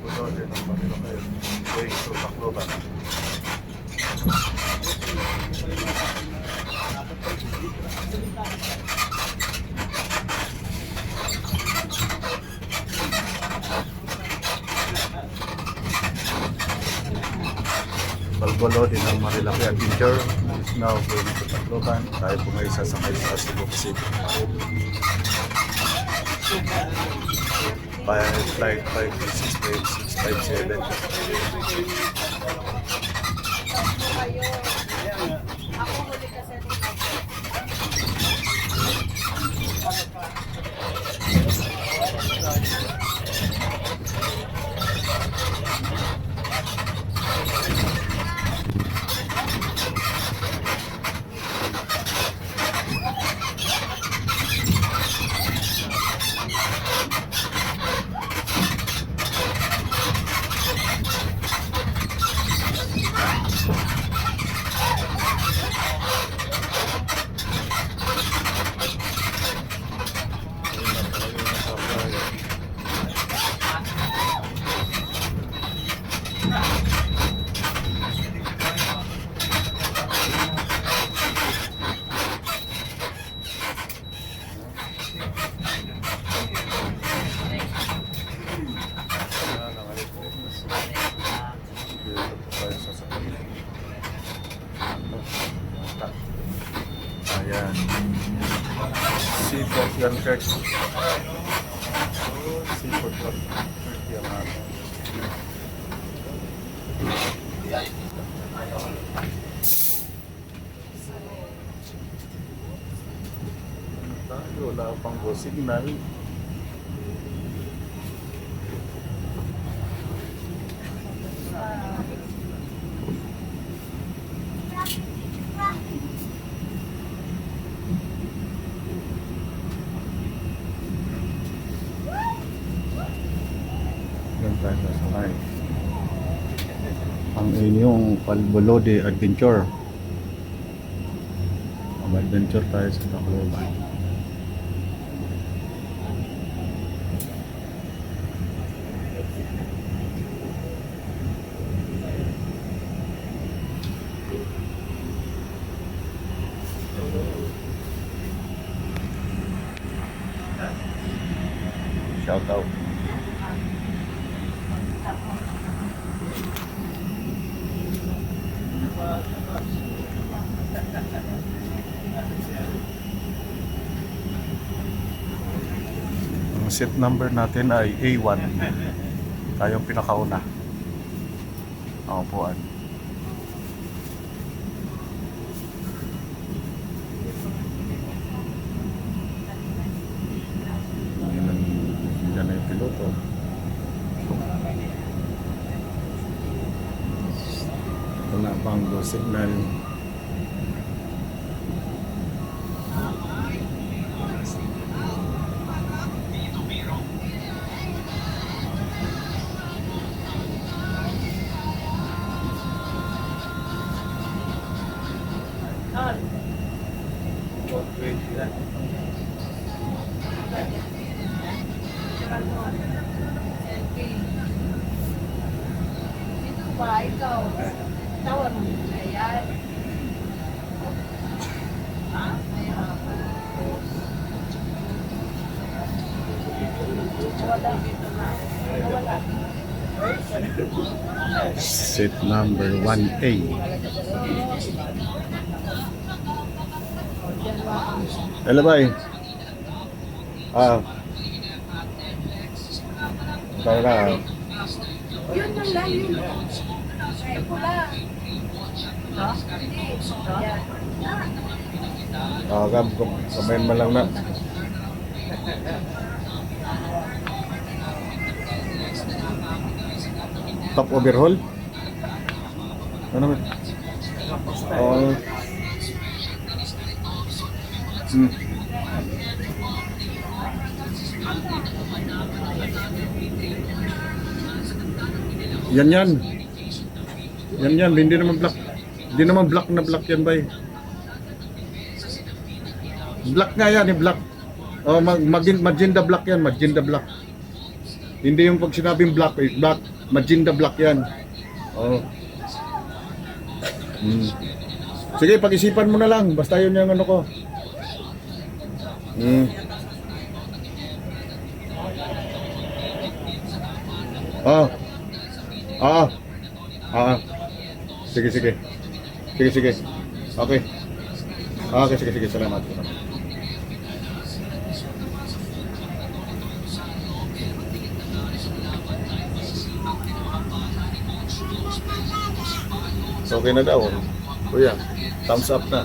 Puno din ang Manila kayo. Going to Tacloban. Balbolo din ang Marilaki Adventure is now going to Tacloban. Tayo po may sasakay sa Cebu Pacific. By flight 536.657. Ako huli kasi ayan. Seaport yan, Kirk. Seaport yan. Kirk yan natin. Wala pang go signal. Yan tayo sasakay. Ang inyong Balbolo de Adventure. Mag-adventure tayo sa Tacloban. Shout out. Ang seat number natin ay A1. Tayong pinakauna. Ang upuan. Yan na yung piloto. Wala pang go signal. ito ba ikaw? Tawag mo ayan. Seat number 1A. Hello, bye. Tara. Yun lang lang yun. Ay, pula. No? Hindi. Yan. Kamain mo lang na. Top overhaul? Ano ba? Oh. Yan. Yan, hindi naman black. Hindi naman black na black yan, bay. Black nga yan, black. Oh, magenta black yan, magenta black. Hindi yung pag sinabing black, eh, black, magenta black yan. Oo. Hmm. Sige, pag-isipan mo na lang. Basta yun yung ano ko. Hmm. Ah. Ah. Ah. Sige, sige. Sige, sige. Okay. Okay, sige, sige. Salamat. Salamat. Okay na daw. Kuya, thumbs up na.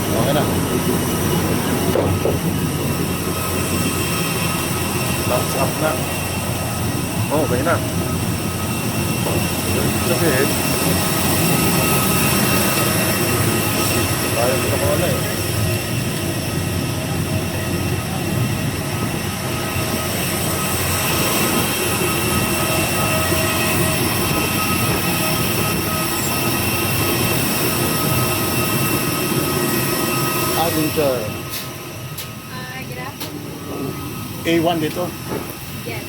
Okay na. Thumbs up na. Okay na. Sabihin, kaya ko na mga na eh. Adventure. Good afternoon. A1 dito. Yes.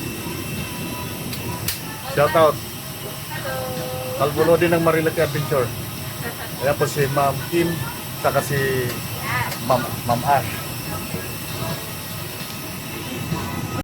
Shout out. Hello. Kalbulo din ng Marilaki Adventure. Kaya po si Ma'am Kim, saka si Yes. Ma'am Ash.